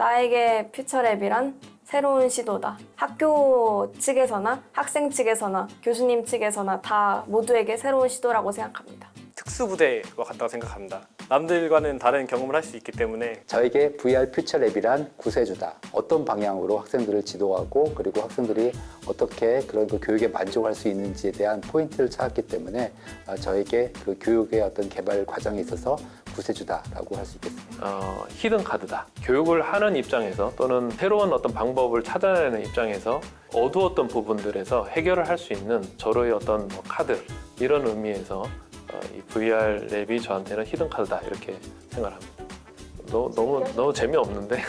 나에게 퓨처랩이란 새로운 시도다. 학교 측에서나 학생 측에서나 교수님 측에서나 다 모두에게 새로운 시도라고 생각합니다. 특수부대와 같다고 생각합니다. 남들과는 다른 경험을 할 수 있기 때문에 저에게 VR 퓨처랩이란 구세주다. 어떤 방향으로 학생들을 지도하고 그리고 학생들이 어떻게 그런 그 교육에 만족할 수 있는지에 대한 포인트를 찾았기 때문에 저에게 그 교육의 어떤 개발 과정에 있어서 구세주다라고 할 수 있겠습니다. 히든 카드다. 교육을 하는 입장에서 또는 새로운 어떤 방법을 찾아내는 입장에서 어두웠던 부분들에서 해결을 할 수 있는 저로의 어떤 카드 이런 의미에서 이 VR 랩이 저한테는 히든 카드다 이렇게 생각합니다. 너무 재미없는데?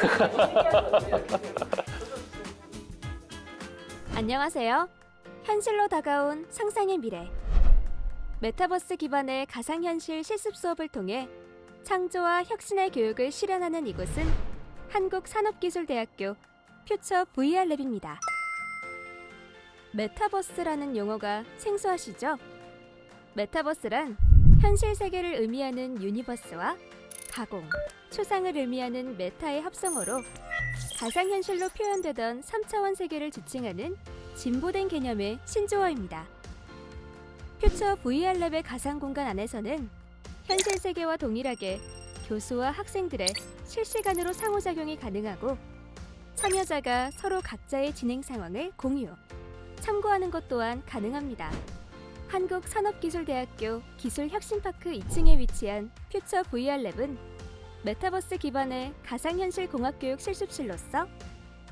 안녕하세요. 현실로 다가온 상상의 미래. 메타버스 기반의 가상현실 실습 수업을 통해 창조와 혁신의 교육을 실현하는 이곳은 한국산업기술대학교 퓨처 VR랩입니다. 메타버스라는 용어가 생소하시죠? 메타버스란 현실 세계를 의미하는 유니버스와 가공, 초상을 의미하는 메타의 합성어로 가상현실로 표현되던 3차원 세계를 지칭하는 진보된 개념의 신조어입니다. 퓨처 VR랩의 가상공간 안에서는 현실 세계와 동일하게 교수와 학생들의 실시간으로 상호작용이 가능하고 참여자가 서로 각자의 진행 상황을 공유, 참고하는 것 또한 가능합니다. 한국산업기술대학교 기술혁신파크 2층에 위치한 퓨처 VR랩은 메타버스 기반의 가상현실 공학교육 실습실로서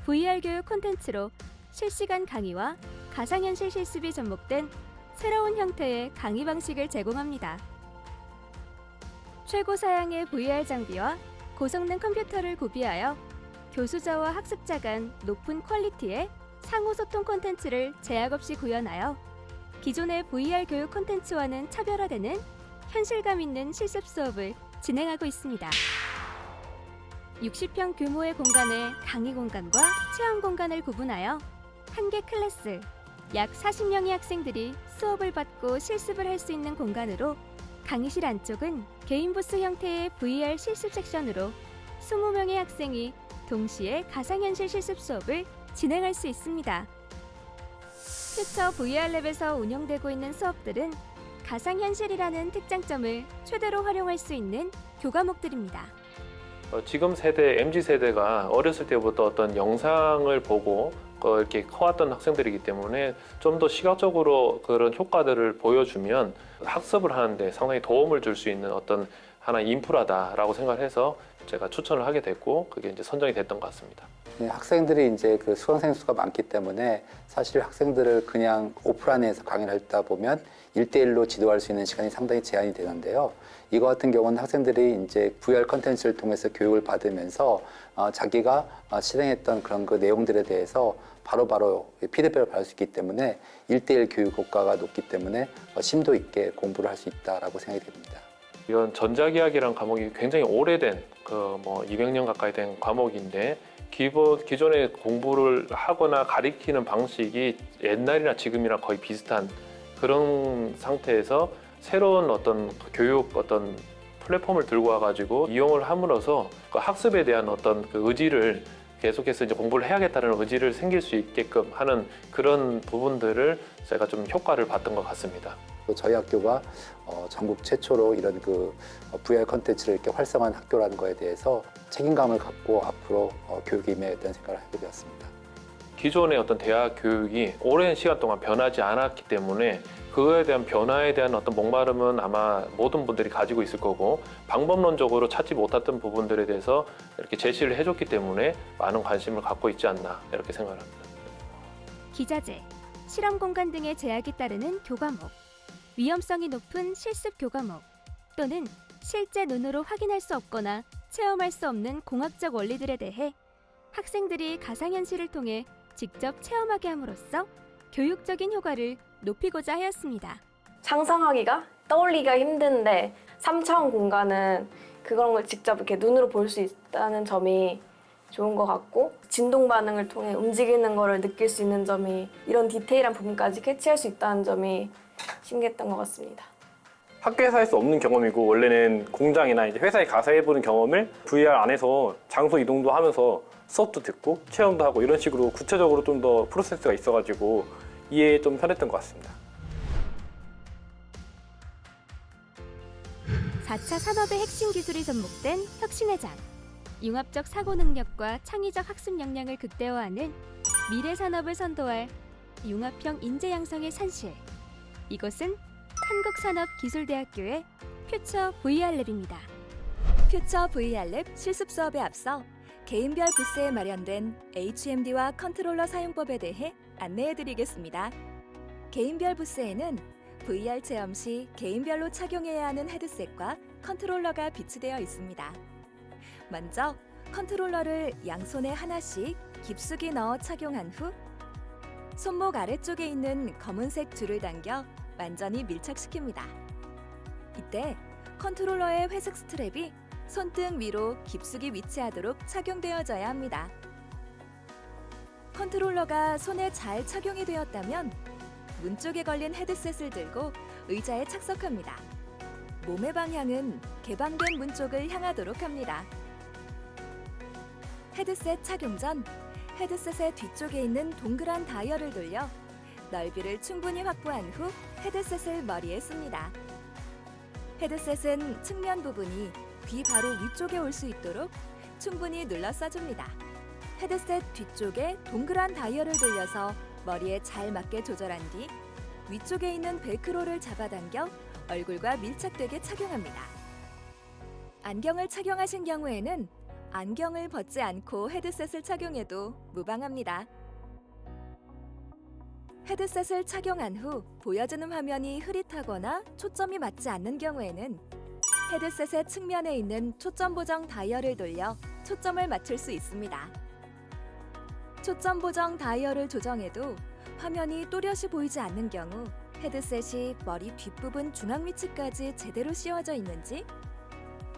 VR 교육 콘텐츠로 실시간 강의와 가상현실 실습이 접목된 새로운 형태의 강의 방식을 제공합니다. 최고 사양의 VR 장비와 고성능 컴퓨터를 구비하여 교수자와 학습자 간 높은 퀄리티의 상호소통 콘텐츠를 제약 없이 구현하여 기존의 VR 교육 콘텐츠와는 차별화되는 현실감 있는 실습 수업을 진행하고 있습니다. 60평 규모의 공간에 강의 공간과 체험 공간을 구분하여 한 개 클래스, 약 40명의 학생들이 수업을 받고 실습을 할 수 있는 공간으로 강의실 안쪽은 개인 부스 형태의 VR 실습 섹션으로 20명의 학생이 동시에 가상현실 실습 수업을 진행할 수 있습니다. 퓨처 VR랩에서 운영되고 있는 수업들은 가상현실이라는 특장점을 최대로 활용할 수 있는 교과목들입니다. 지금 세대, MZ세대가 어렸을 때부터 어떤 영상을 보고 이렇게 커왔던 학생들이기 때문에 좀 더 시각적으로 그런 효과들을 보여주면 학습을 하는데 상당히 도움을 줄 수 있는 어떤 하나의 인프라다라고 생각해서 제가 추천을 하게 됐고 그게 이제 선정이 됐던 것 같습니다. 네, 학생들이 이제 그 수강생 수가 많기 때문에 사실 학생들을 그냥 오프라인에서 강의를 하다 보면 1대1로 지도할 수 있는 시간이 상당히 제한이 되는데요. 이거 같은 경우는 학생들이 이제 VR 컨텐츠를 통해서 교육을 받으면서 자기가 실행했던 그런 그 내용들에 대해서 바로바로 피드백을 받을 수 있기 때문에 1대1 교육 효과가 높기 때문에 심도 있게 공부를 할 수 있다라고 생각이 됩니다. 이건 전자기학이라는 과목이 굉장히 오래된 200년 가까이 된 과목인데 기존에 공부를 하거나 가리키는 방식이 옛날이나 지금이랑 거의 비슷한 그런 상태에서 새로운 어떤 교육 플랫폼을 들고 와가지고 이용을 함으로써 그 학습에 대한 어떤 그 의지를 계속해서 이제 공부를 해야겠다는 의지를 생길 수 있게끔 하는 그런 부분들을 제가 좀 효과를 봤던 것 같습니다. 또 저희 학교가 전국 최초로 이런 그 VR 컨텐츠를 이렇게 활성화한 학교라는 거에 대해서 책임감을 갖고 앞으로 교육에 임해야겠다는 생각을 하게 되었습니다. 기존의 어떤 대학 교육이 오랜 시간 동안 변하지 않았기 때문에 그거에 대한 변화에 대한 어떤 목마름은 아마 모든 분들이 가지고 있을 거고 방법론적으로 찾지 못했던 부분들에 대해서 이렇게 제시를 해줬기 때문에 많은 관심을 갖고 있지 않나 이렇게 생각을 합니다. 기자재, 실험 공간 등의 제약이 따르는 교과목, 위험성이 높은 실습 교과목 또는 실제 눈으로 확인할 수 없거나 체험할 수 없는 공학적 원리들에 대해 학생들이 가상현실을 통해 직접 체험하게 함으로써 교육적인 효과를 높이고자 하였습니다. 상상하기가 떠올리기가 힘든데 3차원 공간은 그런 걸 직접 이렇게 눈으로 볼 수 있다는 점이 좋은 것 같고 진동 반응을 통해 움직이는 거를 느낄 수 있는 점이 이런 디테일한 부분까지 캐치할 수 있다는 점이 신기했던 것 같습니다. 학교에서 할 수 없는 경험이고 원래는 공장이나 이제 회사에 가서 해보는 경험을 VR 안에서 장소 이동도 하면서 수업도 듣고 체험도 하고 이런 식으로 구체적으로 좀 더 프로세스가 있어가지고 이해에 좀 편했던 것 같습니다. 4차 산업의 핵심 기술이 접목된 혁신의 장. 융합적 사고 능력과 창의적 학습 역량을 극대화하는 미래 산업을 선도할 융합형 인재 양성의 산실. 이곳은 한국산업기술대학교의 퓨처 VR랩입니다. 퓨처 VR랩 실습 수업에 앞서 개인별 부스에 마련된 HMD와 컨트롤러 사용법에 대해 안내해드리겠습니다. 개인별 부스에는 VR 체험 시 개인별로 착용해야 하는 헤드셋과 컨트롤러가 비치되어 있습니다. 먼저 컨트롤러를 양손에 하나씩 깊숙이 넣어 착용한 후 손목 아래쪽에 있는 검은색 줄을 당겨 완전히 밀착시킵니다. 이때 컨트롤러의 회색 스트랩이 손등 위로 깊숙이 위치하도록 착용되어져야 합니다. 컨트롤러가 손에 잘 착용이 되었다면 문 쪽에 걸린 헤드셋을 들고 의자에 착석합니다. 몸의 방향은 개방된 문 쪽을 향하도록 합니다. 헤드셋 착용 전 헤드셋의 뒤쪽에 있는 동그란 다이얼을 돌려 넓이를 충분히 확보한 후 헤드셋을 머리에 씁니다. 헤드셋은 측면 부분이 귀 바로 위쪽에 올 수 있도록 충분히 눌러 써줍니다. 헤드셋 뒤쪽에 동그란 다이얼을 돌려서 머리에 잘 맞게 조절한 뒤 위쪽에 있는 벨크로를 잡아당겨 얼굴과 밀착되게 착용합니다. 안경을 착용하신 경우에는 안경을 벗지 않고 헤드셋을 착용해도 무방합니다. 헤드셋을 착용한 후 보여지는 화면이 흐릿하거나 초점이 맞지 않는 경우에는 헤드셋의 측면에 있는 초점 보정 다이얼을 돌려 초점을 맞출 수 있습니다. 초점 보정 다이얼을 조정해도 화면이 또렷이 보이지 않는 경우 헤드셋이 머리 뒷부분 중앙 위치까지 제대로 씌워져 있는지,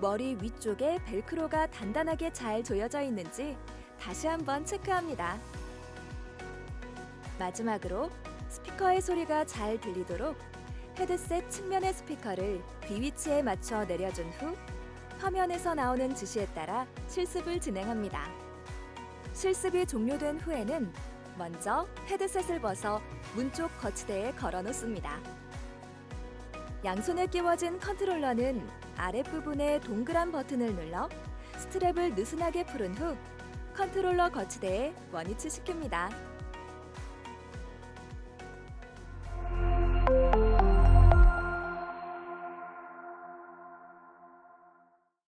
머리 위쪽에 벨크로가 단단하게 잘 조여져 있는지 다시 한번 체크합니다. 마지막으로 스피커의 소리가 잘 들리도록 헤드셋 측면의 스피커를 귀 위치에 맞춰 내려준 후 화면에서 나오는 지시에 따라 실습을 진행합니다. 실습이 종료된 후에는 먼저 헤드셋을 벗어 문 쪽 거치대에 걸어 놓습니다. 양손에 끼워진 컨트롤러는 아랫부분에 동그란 버튼을 눌러 스트랩을 느슨하게 풀은 후 컨트롤러 거치대에 원위치 시킵니다.